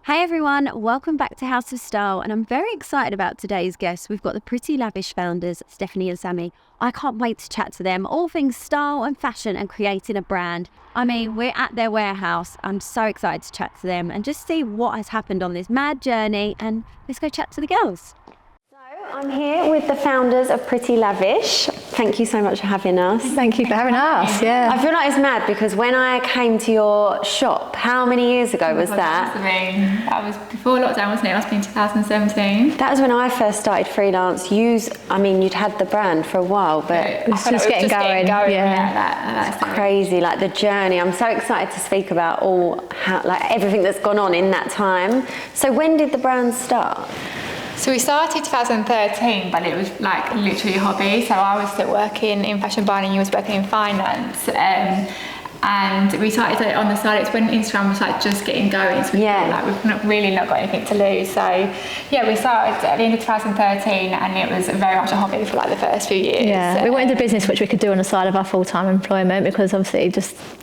Hey everyone, welcome back to House of Style, and I'm very excited about today's guests. We've got the Pretty Lavish founders, Stephanie and Sammy. I can't wait to chat to them, all things style and fashion and creating a brand. I mean, we're at their warehouse. I'm so excited to chat to them and just see what has happened on this mad journey, and let's go chat to the girls. I'm here with the founders of Pretty Lavish. Thank you so much for having us. Thank you for having us, yeah. I feel like it's mad because when I came to your shop, how many years ago was that? That was before lockdown, wasn't it? It must be in 2017. That was when I first started freelance. You'd had the brand for a while, but it's just getting going. That's crazy, like the journey. I'm so excited to speak about everything that's gone on in that time. So when did the brand start? So we started 2013, but it was like literally a hobby. So I was still working in fashion buying and you was working in finance. And we started it on the side. It's when Instagram was like just getting going. So we felt like we've not got anything to lose. So yeah, we started at the end of 2013 and it was very much a hobby for like the first few years. Yeah, we went into business which we could do on the side of our full-time employment, because obviously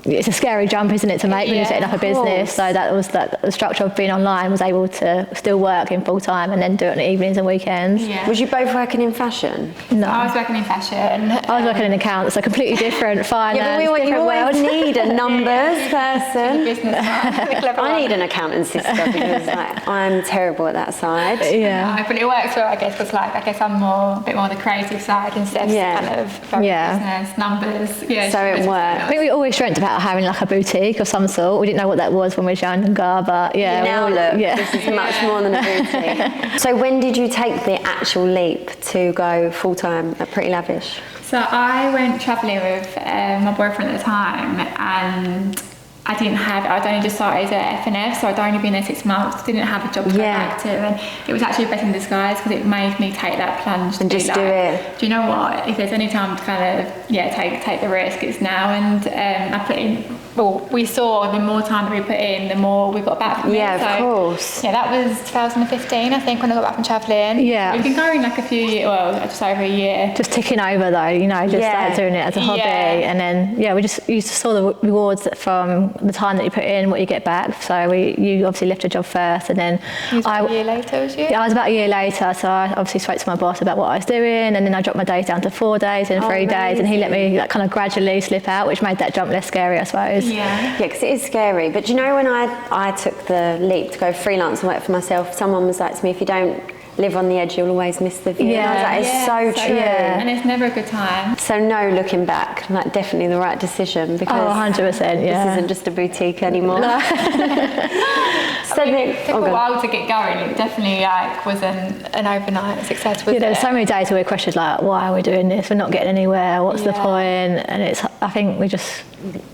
it's a scary jump, isn't it, to make when you're setting up a business. So that was the structure of being online, was able to still work in full-time and then do it on the evenings and weekends. Yeah. Was you both working in fashion? No. I was working in fashion. I was working in accounts, so completely different finance, you always need a numbers person. I need an accountant sister because I'm terrible at that side. Yeah. But it works well, I guess, because I guess I'm a bit more the creative side instead of kind of very business, numbers. Yeah. So it worked. I think we always dreamt about having like a boutique of some sort. We didn't know what that was when we were younger, but this is much more than a boutique. So when did you take the actual leap to go full-time at Pretty Lavish? So I went travelling with my boyfriend at the time, and I'd only just started at FNF, so I'd only been there 6 months, didn't have a job to go back to, and it was actually a blessing in disguise because it made me take that plunge and just do it. Do you know what? If there's any time to kind of take the risk, it's now. And I put in. Well, we saw the more time that we put in, the more we got back from it. Yeah, of course. Yeah, that was 2015, I think, when I got back from travelling. Yeah. We've been going like a few years, just over a year. Just ticking over though, like doing it as a hobby. And then, we just saw the rewards from the time that you put in, what you get back. So you obviously left your job first, and then a year later, was you? Yeah, I was about a year later, so I obviously spoke to my boss about what I was doing, and then I dropped my days down to 4 days and 3 days, and he let me kind of gradually slip out, which made that jump less scary, I suppose. Yeah, because it is scary. But you know, when I took the leap to go freelance and work for myself, someone was like to me, if you don't live on the edge, you'll always miss the view. Yeah, that is so true. Yeah. And it's never a good time. So no looking back, like definitely the right decision, because 100%, yeah. This isn't just a boutique anymore. No. So it took a while to get going. It definitely wasn't an overnight success. There were so many days where we questioned why are we doing this? We're not getting anywhere. What's the point? And I think we just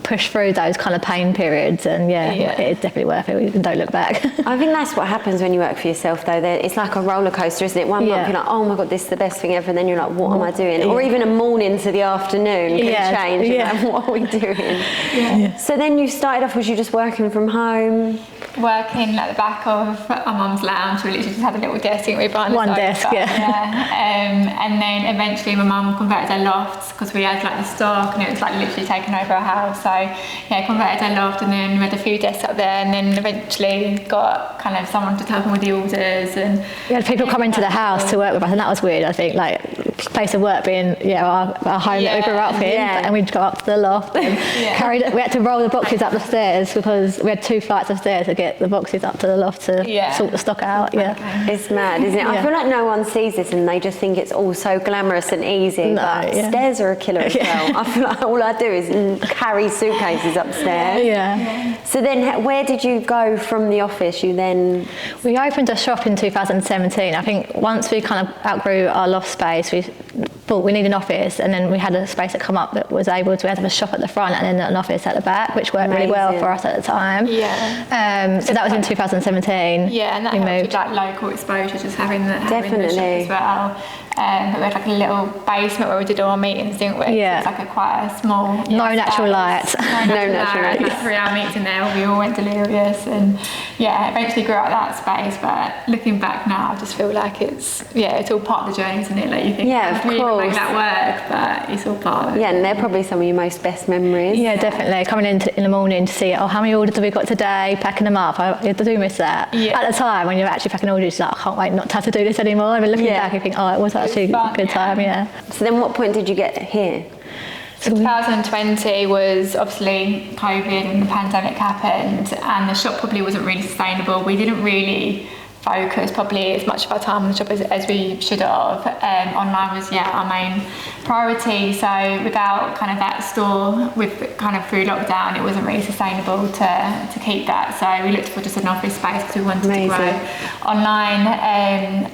push through those kind of pain periods, and it's definitely worth it. We don't look back. I think that's what happens when you work for yourself, though. It's like a roller coaster, isn't it? One month you're like, oh my god, this is the best thing ever, and then you're like, what am I doing? Or even a morning to the afternoon can change. You're like, what are we doing? So then you started off, was you just working from home? Working at the back of our mum's lounge. We literally just had a little desk we behind one desk. And then eventually my mum converted her loft because we had the stock, and it was literally taking over our house. So converted her loft, and then we had a few desks up there, and then eventually got kind of someone to help with the orders, and we had people come into the house to work with us, and that was weird. I think place of work being our home that we grew up in, and we'd go up to the loft and we had to roll the boxes up the stairs because we had 2 flights of stairs to get the boxes up to the loft to sort the stock out. It's mad, isn't it? I feel like no one sees this and they just think it's all so glamorous and easy, but stairs are a killer as well. I feel like all I do is carry suitcases upstairs. So then where did you go from the office? We opened a shop in 2017. I think once we kind of outgrew our loft space, we thought we need an office, and then we had a space that come up that was able to have a shop at the front and then an office at the back, which worked really well for us at the time. So that was in 2017. And that helped with local exposure, just having that as well. But we had like a little basement where we did all our meetings, didn't we? Yeah. So it's like quite a small... No natural light. No natural light. Like 3-hour meetings in there, we all went delirious, and eventually grew out that space. But looking back now, I just feel like it's all part of the journey, isn't it? Like you think, of we course, make that work, but it's all part of it. Yeah, and they're probably some of your most best memories. Yeah, definitely. Coming in the morning to see, how many orders have we got today, packing them up. I do miss that. Yeah. At the time, when you're actually packing orders, you're like, I can't wait not to have to do this anymore. And looking back, you think, it was actually fun, a good time, So then what point did you get here? 2020 was obviously COVID and the pandemic happened, and the shop probably wasn't really sustainable. We didn't really focus probably as much of our time on the shop as we should have. Online was our main priority, so without kind of that store with kind of through lockdown, it wasn't really sustainable to keep that, so we looked for just an office space because we wanted to grow online.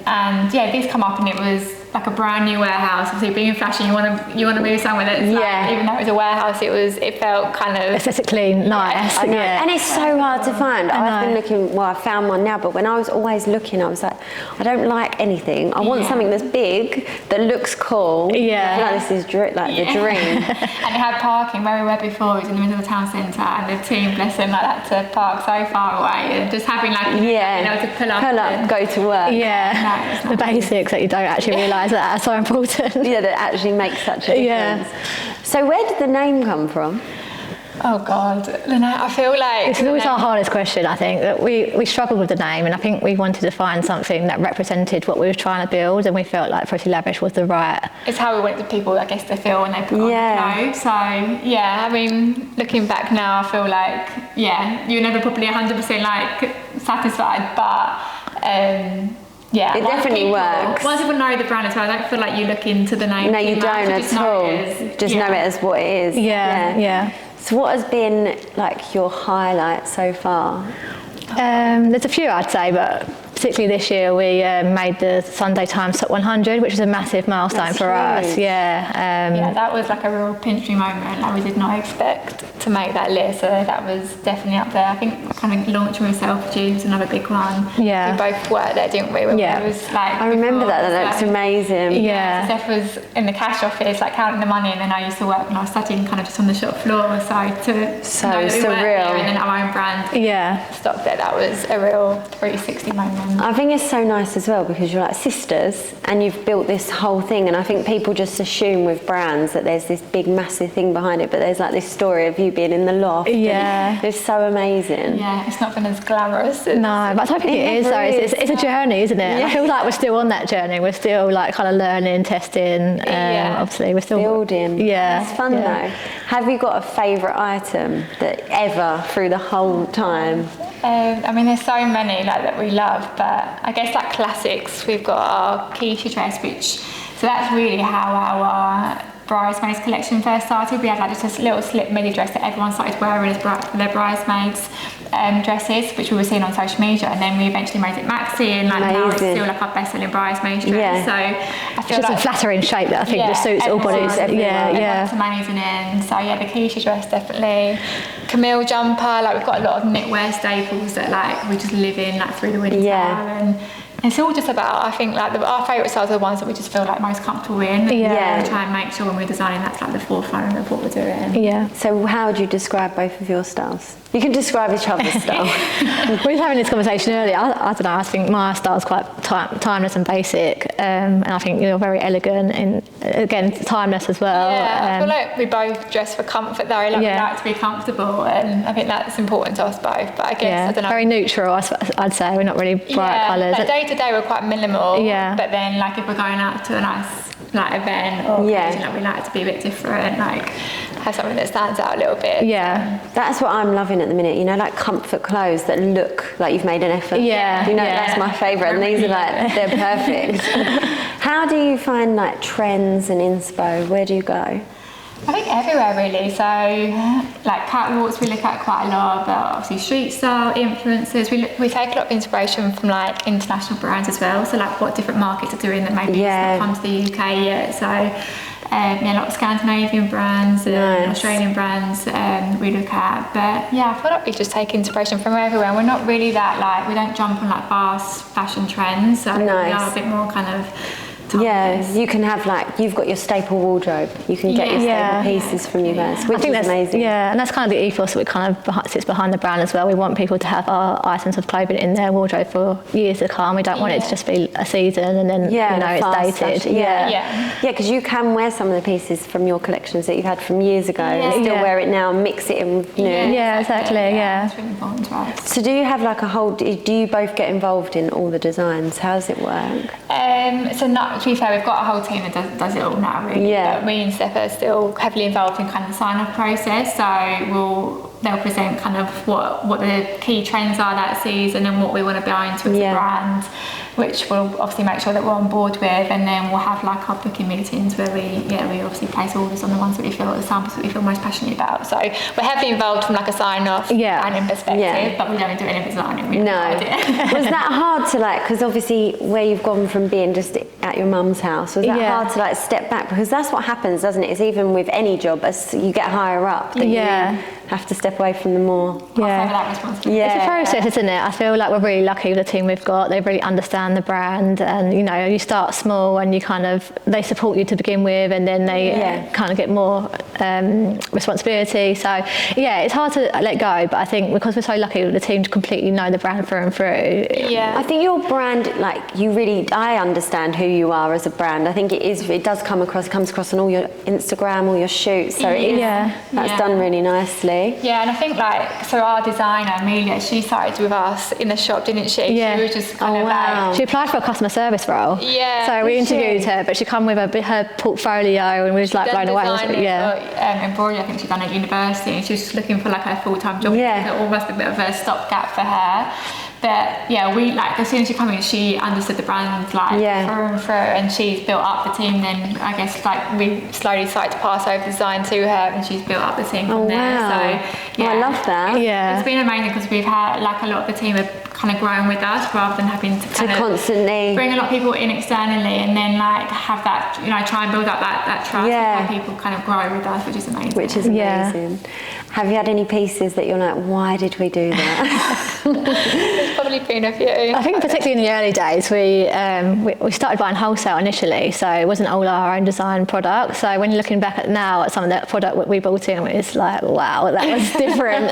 And this come up, and it was like a brand new warehouse. Obviously, being in fashion, you want to move somewhere that's like, even though it was a warehouse, it felt kind of aesthetically nice. And it's so hard to find. I've been looking. Well, I found one now, but when I was always looking, I was like, I don't like anything. I want something that's big, that looks cool. Yeah. I feel like this is the dream. And it had parking where we were before. It was in the middle of the town centre, and the team, bless them, like that to park so far away, and just having like being able to pull up, go to work. Yeah. The basics that you don't actually realise that are so important. Yeah, that actually makes such a difference. So where did the name come from? Oh God, I feel like it's always our hardest question. I think that we struggled with the name, and I think we wanted to find something that represented what we were trying to build, and we felt like Pretty Lavish was the right. It's how we wanted people, I guess, to feel when they put on the clothes. So I mean, looking back now, I feel like you're never probably 100% like satisfied, but. It definitely works. Once people know the brand as well, I don't feel like you look into the name. No, you don't at all. Just know it as what it is. Yeah. So what has been like your highlight so far? There's a few, I'd say, but particularly this year we made the Sunday Times Top 100, which is a massive milestone for us. That was like a real pinch me moment. Like, we did not expect to make that list, so that was definitely up there. I think kind of launching with Self-G was another big one. Yeah, we both worked there, didn't we? It was like, I remember that looks amazing. So Steph was in the cash office, like counting the money, and then I used to work when I was studying, kind of just on the shop floor. So surreal, and then our own brand stopped there. That was a real 360 moment. I think it's so nice as well because you're like sisters and you've built this whole thing, and I think people just assume with brands that there's this big massive thing behind it, but there's like this story of you being in the loft. It's so amazing. It's not been as glamorous. No, but I don't think it is though. It's a journey, isn't it? I feel like we're still on that journey. We're still like kind of learning, testing. Obviously we're still building. It's fun though. Have you got a favourite item that ever through the whole time? I mean, there's so many like that we love, but I guess like classics, we've got our quiche dress, so that's really how our bridesmaids collection first started. We had like just a little slip midi dress that everyone started wearing as their bridesmaids dresses, which we were seeing on social media, and then we eventually made it maxi, and like now it's still like our best-selling bridesmaids dress. So I feel just like a flattering shape that I think just suits all bodies. Everyone's amazing in. So the quiche dress definitely. Camille jumper, like we've got a lot of knitwear staples that like we just live in like through the winter and it's all just about, I think, like our favourite styles are the ones that we just feel like most comfortable in. We try and make sure when we're designing that's like the forefront of what we're doing. So how would you describe both of your styles? You can describe each other's style. We were having this conversation earlier. I don't know, I think my style's quite timeless and basic, and I think you're very elegant and, again, timeless as well. I feel like we both dress for comfort though, like we like to be comfortable, and I think that's important to us both, but I guess, I don't know. Very neutral, I'd say. We're not really bright colours. Like day to day we're quite minimal, but then like if we're going out to a nice like event or occasion, like we like to be a bit different, like have something that stands out a little bit. That's what I'm loving at the minute, you know, like comfort clothes that look like you've made an effort. That's my favourite, and these are like, they're perfect. How do you find like trends and inspo? Where do you go? I think everywhere really, so like catwalks we look at quite a lot, but obviously street style, influencers, we take a lot of inspiration from like international brands as well, so like what different markets are doing that maybe it's not come to the UK yet, so a lot of Scandinavian brands and Australian brands we look at, but I feel like we just take inspiration from everywhere. We're not really that like, we don't jump on like fast fashion trends, so we are a bit more kind of timeless. you can have like, you've got your staple wardrobe. You can get your staple pieces from you guys, which is amazing. Yeah, and that's kind of the ethos that kind of sits behind the brand as well. We want people to have our items of clothing in their wardrobe for years to come. We don't want it to just be a season and then it's dated. Because you can wear some of the pieces from your collections that you've had from years ago and still wear it now and mix it in with new. Yeah, exactly. Yeah. It's really important to us. So do you have like a whole? Do you both get involved in all the designs? How does it work? So not, to be fair, we've got a whole team that does it all now, really. Yeah. But me and Steph are still heavily involved in kind of the sign-off process. So they'll present kind of what the key trends are that season and what we want to buy into as a brand, which we'll obviously make sure that we're on board with, and then we'll have like our booking meetings where we obviously place orders on the ones that we feel, the samples that we feel most passionate about. So we're heavily involved from like a sign-off planning perspective, but we don't do any designing. Was that hard to like, because obviously where you've gone from being just at your mum's house, was that hard to like step back? Because that's what happens, doesn't it? It's even with any job, as you get higher up, that you have to step away from the more. That responsibility. It's a process, isn't it? I feel like we're really lucky with the team we've got. They really understand the brand, and you start small and they support you to begin with, and then they kind of get more responsibility. So it's hard to let go, but I think because we're so lucky with the team to completely know the brand through and through. I think your brand, like I understand who you are as a brand. I think it comes across on all your Instagram, all your shoots. So that's done really nicely. Yeah, and I think so our designer Amelia, she started with us in the shop, didn't she? Yeah. She was just kind of like, she applied for a customer service role. Yeah. So we interviewed her, but she come with her portfolio, and we was blown away. Embroidery, I think she'd done at university, and she was just looking for like a full-time job. Yeah. Almost a bit of a stopgap for her. But we as soon as she came in, she understood the brand through and through, and she's built up the team. Then I guess we slowly started to pass over design to her, and she's built up the team from there. So I love that. Yeah, it's been amazing because we've had a lot of the team have kind of grown with us rather than having to constantly bring a lot of people in externally, and then have that try and build up that trust and people kind of grow with us, which is amazing. Have you had any pieces that you're like, why did we do that? There's probably been a few. I think particularly in the early days, we started buying wholesale initially, so it wasn't all our own design product. So when you're looking back at some of that product we bought in, it's like, wow, that was different.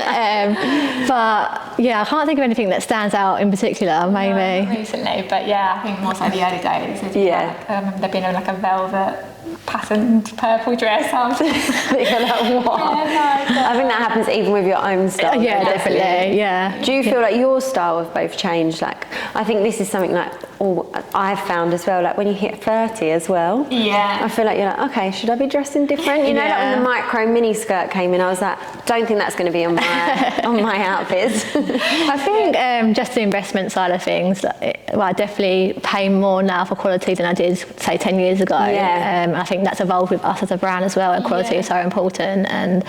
But I can't think of anything that stands out in particular, maybe. Not recently, but I think more so the early days. I remember there being like a velvet patterned purple dress. I was like, what? I think that happens even with your own style. Yeah, definitely. Do you feel like your style have both changed? Like, I think this is something I've found as well, like when you hit 30 as well. I feel like you're like, okay, should I be dressing different? Like when the micro mini skirt came in, I was like, don't think that's going to be on my outfits. I think just the investment side of things, I definitely pay more now for quality than I did, say, 10 years ago. I think that's evolved with us as a brand as well, and quality is so important. And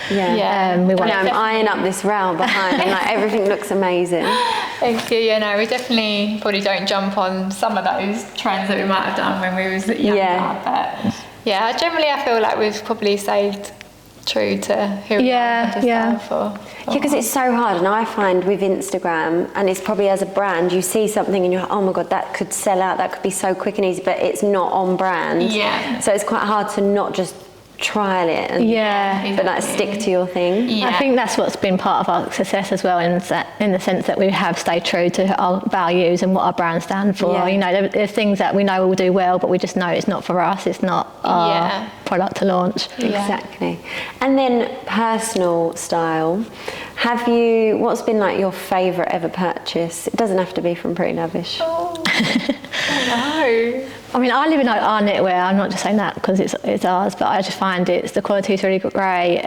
we want I'm eyeing up this round behind, and everything looks amazing. Thank you. We definitely probably don't jump on some of those trends that we might have done when we was younger. But generally I feel like we've probably stayed true to who we are for. Because it's so hard, and I find with Instagram, and it's probably as a brand, you see something and you're like, oh my god, that could sell out, that could be so quick and easy, but it's not on brand. So it's quite hard to not just trial it and but stick to your thing. I think that's what's been part of our success as well, in the sense that we have stayed true to our values and what our brand stands for. There's things that we know will do well, but we just know it's not for us, it's not our product to launch. Exactly. And then personal style, what's been your favourite ever purchase? It doesn't have to be from Pretty Lavish. I mean, I live in our knitwear. I'm not just saying that because it's ours, but I just find the quality is really great.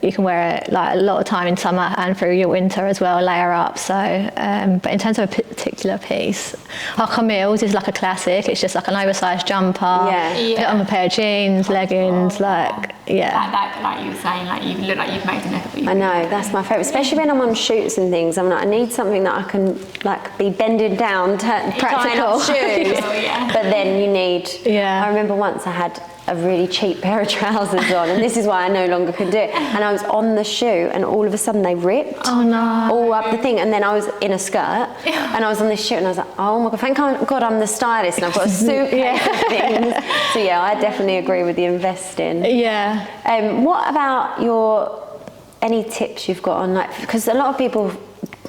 You can wear it a lot of time in summer and through your winter as well, layer up. So, but in terms of a particular piece, our Camille's is like a classic. It's just like an oversized jumper, put on a pair of jeans, leggings, that you were saying, you look like you've made an effort. I know, that's my favourite, especially when I'm on shoots and things. I'm like, I need something that I can be bending down, practical shoes. But then you need. I remember once I had a really cheap pair of trousers on, and this is why I no longer can do it. And I was on the shoot, and all of a sudden they ripped. Oh no! All up the thing, and then I was in a skirt, and I was on this shoot, and I was like, oh my god, thank God I'm the stylist, and I've got a suitcase of things. So yeah, I definitely agree with the investing. Yeah. What about any tips you've got on, like, because a lot of people,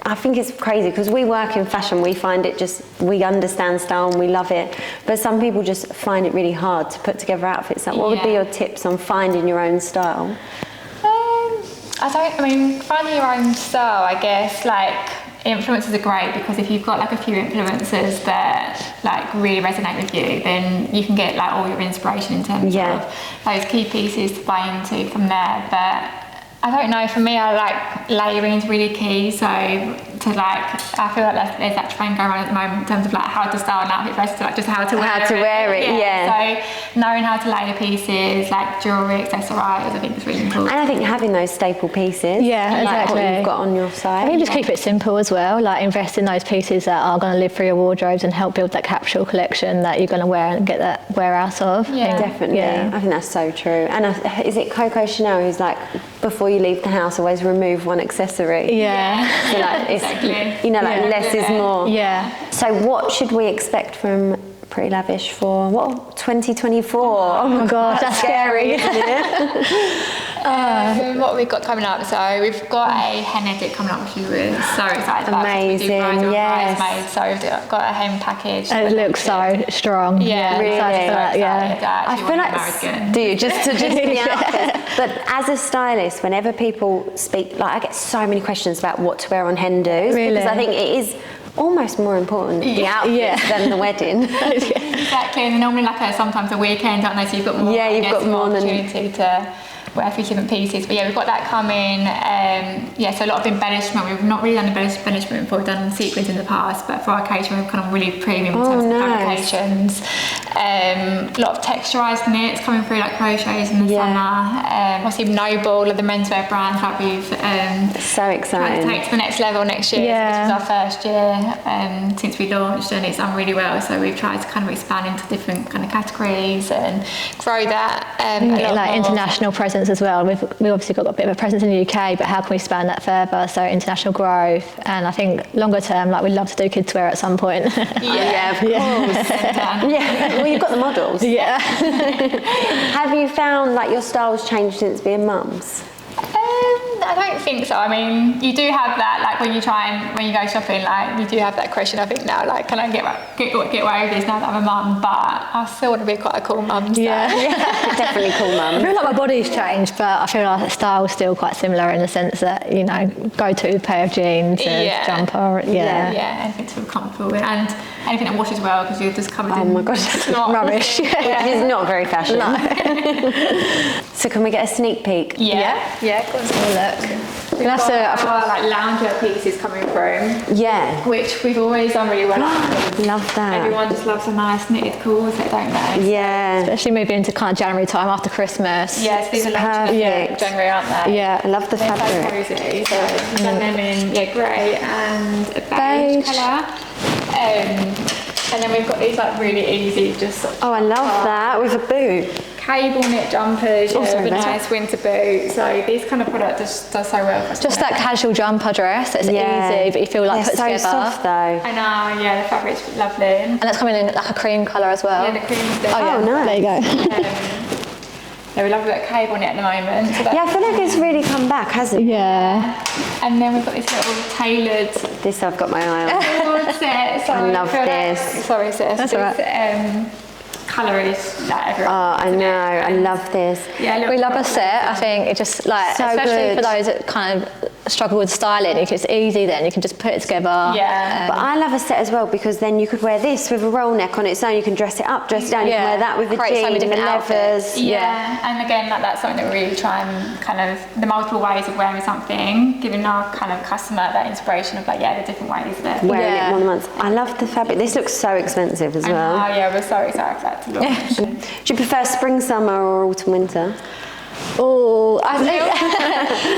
I think it's crazy because we work in fashion, we find it we understand style and we love it, but some people just find it really hard to put together outfits. Like, what would be your tips on finding your own style? Finding your own style, I guess, like, influencers are great because if you've got like a few influencers that like really resonate with you, then you can get like all your inspiration in terms of those key pieces to buy into from there. But I don't know, for me, I like layering is really key. So I feel like there's that trend going around at the moment in terms of like how to style an outfit versus like just how to wear it. So knowing how to layer pieces, like jewellery, accessories, I think is really important. And I think having those staple pieces, like what you've got on your side. I think just keep it simple as well, like invest in those pieces that are going to live through your wardrobes and help build that capsule collection that you're going to wear and get that wear out of. Yeah, definitely. Yeah. I think that's so true. And is it Coco Chanel who's like, before you leave the house, always remove one accessory? Yeah. So like, it's, you know, like less is more. Yeah. So what should we expect from Pretty Lavish for 2024? Oh my god, that's scary, isn't it? What we've got coming up, so we've got a hen edit coming up, which we were so excited about. Amazing, yes. So we've got a hen package. It looks so strong. Yeah, really. I feel like, do you just to the outfits? But as a stylist, whenever people speak, like I get so many questions about what to wear on hen dos, because I think it is almost more important the outfit than the wedding. Exactly, and normally like sometimes a weekend, aren't they? So you've got more. Yeah, you've got more opportunity to wear a few different pieces. But yeah, we've got that coming. So a lot of embellishment. We've not really done embellishment before. We've done sequins in the past, but for our occasion, we've kind of really premium in terms of fabrications. A lot of texturised knits coming through, like crochets in the summer. Obviously, Noble, like the menswear brands, like we've so excited. Take to the next level next year. This is our first year since we launched, and it's done really well. So we've tried to kind of expand into different kind of categories and grow that. Like international presence as well. We've obviously got a bit of a presence in the UK, but how can we expand that further? So international growth, and I think longer term, like we'd love to do kids wear at some point. Of course. Well, you've got the models. Yeah. Have you found like your style's changed since being mums? I don't think so. I mean, you do have that, like when you go shopping, like you do have that question, I think now, like, can I get away with this now that I'm a mum? But I still want to be quite a cool mum. So. Yeah. Definitely cool mum. I feel like my body's changed, but I feel like the style's still quite similar in the sense that, you know, go to a pair of jeans, a jumper, anything to feel comfortable with, and anything that washes well, because you're just covered in... Oh my gosh, that's not rubbish. It's not very fashion. No. So can we get a sneak peek? Yeah, go and have a look. We've got our like lounger pieces coming through. Yeah. Which we've always done really well. Love that. Everyone just loves a nice knitted corset, don't they? Yeah. Especially moving into kind of January time after Christmas. Yes, these are perfect. January, aren't they? Yeah, I love the fabric. So cozy. So we've done them in grey and a beige colour. And then we've got these like really easy, just I love that with a boot. Cable knit jumpers, with a nice winter boot. So these kind of product just does so well for us. Just that casual jumper dress. It's easy, but you feel like put so together. Soft though. I know, the fabric's lovely. And that's coming in like a cream colour as well. Yeah, the cream's there. Oh, nice. There you go. We love a bit of cable knit at the moment. So I feel like it's really come back, hasn't it? Yeah. And then we've got this little tailored... This I've got my eye on. set. So I love this. Sorry, sis. That's all right. Colour is like everyone. Oh, I know. I love this. Yeah, we love a set. I think it just like, so especially for those that kind of struggle with styling, it's easy then. You can just put it together. Yeah. But I love a set as well because then you could wear this with a roll neck on its own. You can dress it up, dress it down. You can wear that with a jean and the leathers. Yeah. And again, that's something that we really try and kind of the multiple ways of wearing something, giving our kind of customer that inspiration of like, the different ways that wearing it more than once. I love the fabric. This looks so expensive as well. Oh yeah, we're so excited for that to launch. Do you prefer spring, summer or autumn, winter? Oh, I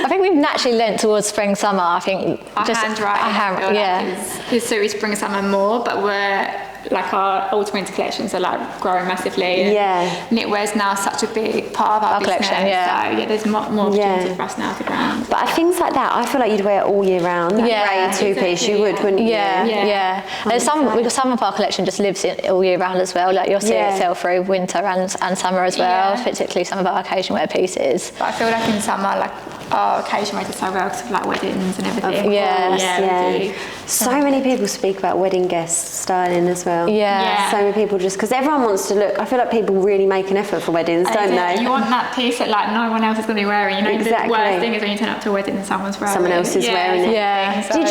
think we've naturally leant towards spring, summer. I think our handwriting. Yeah. His series spring, summer more, but we're like our autumn winter collections are like growing massively. Yeah. Knitwear's now such a big part of our business. collection, yeah. So yeah, there's more opportunity for us now to brand. But things like that, I feel like you'd wear it all year round. That grey two-piece, you would, wouldn't you? Yeah. There's some of our collection just lives all year round as well. Like you'll see it sell through winter and summer as well, particularly some of our occasion wear pieces. But I feel like in summer, like our occasion wear does so well because of like weddings and everything. Yeah. So many people speak about wedding guest styling as well. So many people just, because everyone wants to look, I feel like people really make an effort for weddings, don't they? You want that piece that like no one else is going to be wearing. You know, the worst thing is when you turn up to a wedding and someone else is wearing it. Yeah. So.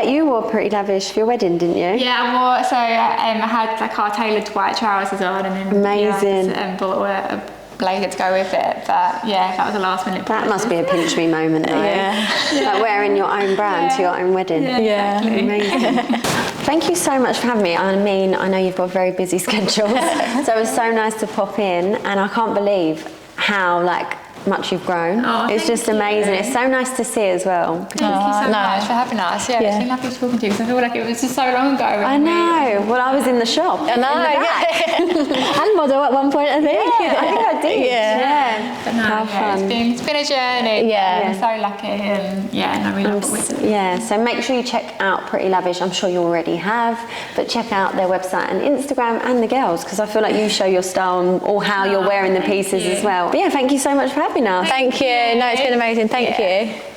You wore Pretty Lavish for your wedding, didn't you? Yeah, I wore, so I had like our tailored white trousers on and then amazing. And bought a blazer to go with it, but yeah, that was a last minute. That must be a pinch me moment though. Like wearing your own brand to your own wedding. Exactly. Amazing. Thank you so much for having me. I mean, I know you've got very busy schedules, so it was so nice to pop in, and I can't believe how much you've grown. It's just amazing. It's so nice to see as well. Thank you so much for having us. Yeah, it's been lovely talking to you because I feel like it was just so long ago. I know. Well, I was in the shop. I know. And model at one point, I think. I think I did. But no, How fun. It's been a journey. I'm so lucky, and we love what we do. So make sure you check out Pretty Lavish. I'm sure you already have, but check out their website and Instagram and the girls, because I feel like you show your style or how you're wearing the pieces as well. But yeah, thank you so much for having us. Thank you. No, it's been amazing. Thank you.